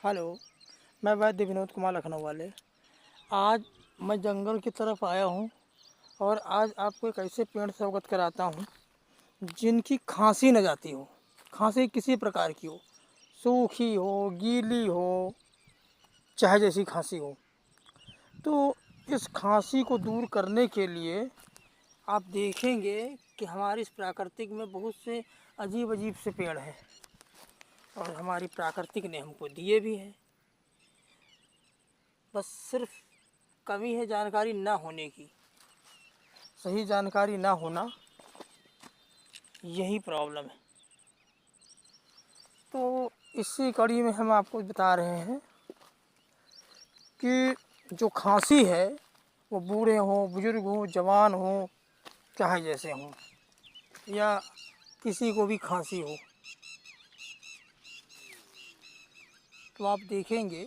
Hello, मैं वैद्य विनोद कुमार लखनऊ वाले। आज मैं जंगल की तरफ आया हूँ और आज आपको एक ऐसे पेड़ से अवगत कराता हूँ जिनकी खांसी न जाती हो। खांसी किसी प्रकार की हो, सूखी हो, गीली हो, चाहे जैसी खांसी हो। तो इस खांसी को दूर करने के लिए आप देखेंगे कि हमारे इस प्राकृतिक में बहुत से अजीब अजीब से पेड़ हैं और हमारी प्राकृतिक ने हमको दिए भी हैं। बस सिर्फ कमी है जानकारी ना होने की, सही जानकारी ना होना, यही प्रॉब्लम है। तो इसी कड़ी में हम आपको बता रहे हैं कि जो खांसी है वो बूढ़े हों, बुजुर्ग हों, जवान हों, चाहे जैसे हों, या किसी को भी खांसी हो, तो आप देखेंगे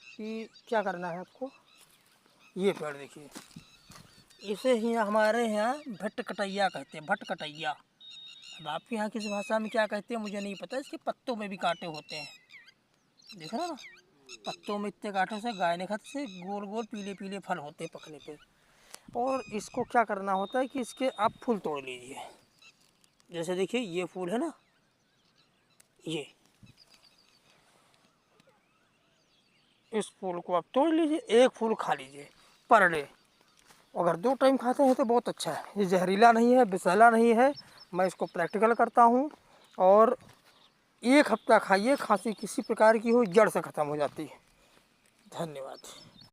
कि क्या करना है आपको। ये पेड़ देखिए, इसे ही हमारे यहाँ भटकटैया कहते हैं, भटकटैया। अब आपके यहाँ किस भाषा में क्या कहते हैं मुझे नहीं पता। इसके पत्तों में भी कांटे होते हैं, देख रहे हो ना, पत्तों में इतने कांटों से गाय ने खत से गोल गोल पीले पीले फल होते हैं पकने पे। और इसको क्या करना होता है कि इसके आप फूल तोड़ लीजिए। जैसे देखिए ये फूल है ना, ये इस फूल को आप तोड़ लीजिए, एक फूल खा लीजिए पर डे। अगर 2 टाइम खाते हैं तो बहुत अच्छा है। ये जहरीला नहीं है, विषैला नहीं है। मैं इसको प्रैक्टिकल करता हूँ और 1 हफ्ता खाइए, खांसी किसी प्रकार की हो जड़ से ख़त्म हो जाती है। धन्यवाद।